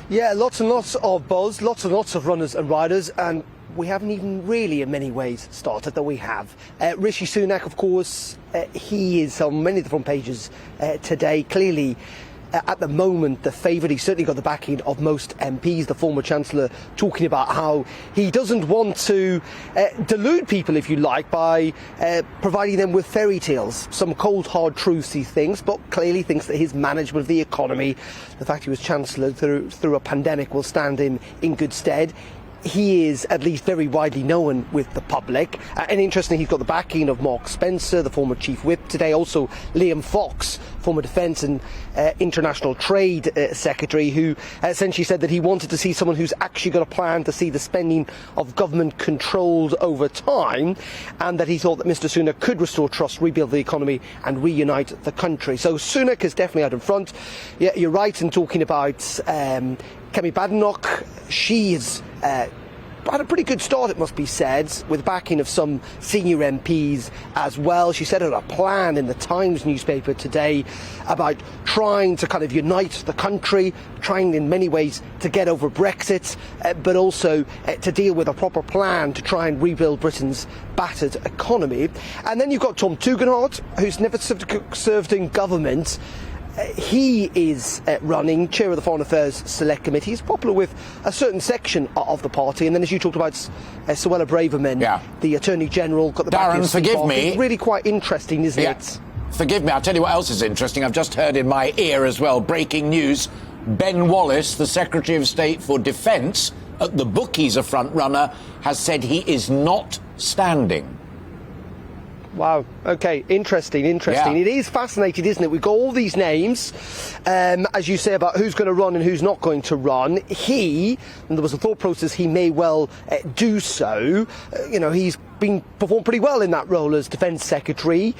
Yeah, lots and lots of buzz, lots and lots of runners and riders, and we haven't even really in many ways started, though we have. Rishi Sunak, of course, he is on many of the front pages today. Clearly, at the moment, the favourite. He's certainly got the backing of most MPs. The former Chancellor talking about how he doesn't want to delude people, if you like, by providing them with fairy tales, some cold, hard truths he thinks, but clearly thinks that his management of the economy, the fact he was Chancellor through a pandemic, will stand him in good stead. He is at least very widely known with the public. And interestingly, he's got the backing of Mark Spencer, the former Chief Whip today, also Liam Fox, former Defence and International Trade Secretary, who essentially said that he wanted to see someone who's actually got a plan to see the spending of government controlled over time, and that he thought that Mr Sunak could restore trust, rebuild the economy and reunite the country. So Sunak is definitely out in front. Yeah, you're right in talking about Kemi Badenoch. She's had a pretty good start, it must be said, with backing of some senior MPs as well. She set out a plan in the Times newspaper today about trying to kind of unite the country, trying in many ways to get over Brexit, but also to deal with a proper plan to try and rebuild Britain's battered economy. And then you've got Tom Tugendhat, who's never served in government. He is running chair of the Foreign Affairs Select Committee. He's popular with a certain section of the party. And then, as you talked about, Suella Braverman, the Attorney General, got the Darren, forgive me. It's really quite interesting, isn't it? Forgive me, I'll tell you what else is interesting. I've just heard in my ear as well, breaking news. Ben Wallace, the Secretary of State for Defence, at the bookies a front runner, has said he is not standing. Wow. OK. Interesting. Yeah. It is fascinating, isn't it? We've got all these names, as you say, about who's going to run and who's not going to run. And there was a thought process he may well do so. He's performed pretty well in that role as Defence Secretary.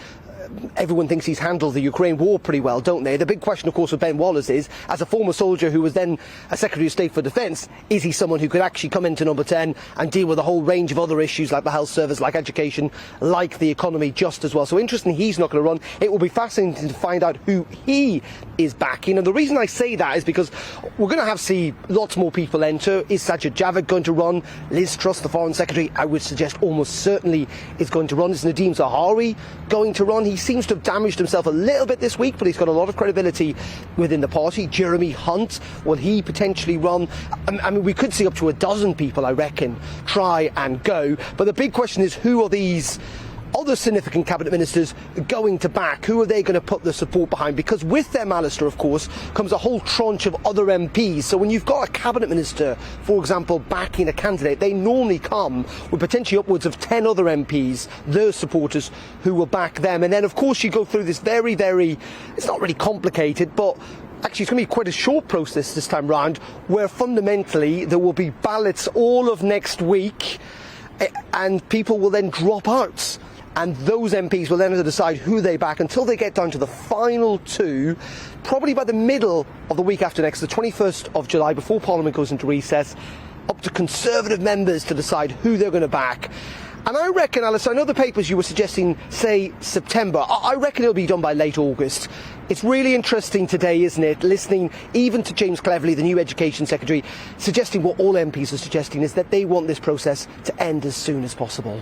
Everyone thinks he's handled the Ukraine war pretty well, don't they? The big question, of course, with Ben Wallace is, as a former soldier who was then a Secretary of State for Defence, is he someone who could actually come into Number 10 and deal with a whole range of other issues like the health service, like education, like the economy just as well? So interesting, he's not going to run. It will be fascinating to find out who he is backing. And the reason I say that is because we're going to see lots more people enter. Is Sajid Javid going to run? Liz Truss, the Foreign Secretary, I would suggest almost certainly is going to run. Is Nadeem Zahawi going to run? He seems to have damaged himself a little bit this week, but he's got a lot of credibility within the party. Jeremy Hunt, will he potentially run? I mean, we could see up to a dozen people, I reckon, try and go. But the big question is, who are these other significant cabinet ministers going to back? Who are they going to put the support behind? Because with them, Alistair, of course, comes a whole tranche of other MPs. So when you've got a cabinet minister, for example, backing a candidate, they normally come with potentially upwards of 10 other MPs, their supporters, who will back them. And then, of course, you go through this very, it's not really complicated, but actually it's going to be quite a short process this time round, where fundamentally there will be ballots all of next week, and people will then drop out. And those MPs will then have to decide who they back until they get down to the final two, probably by the middle of the week after next, the 21st of July, before Parliament goes into recess, up to Conservative members to decide who they're going to back. And I reckon, Alice, I know the papers you were suggesting say September. I reckon it'll be done by late August. It's really interesting today, isn't it, listening even to James Cleverly, the new Education Secretary, suggesting what all MPs are suggesting is that they want this process to end as soon as possible.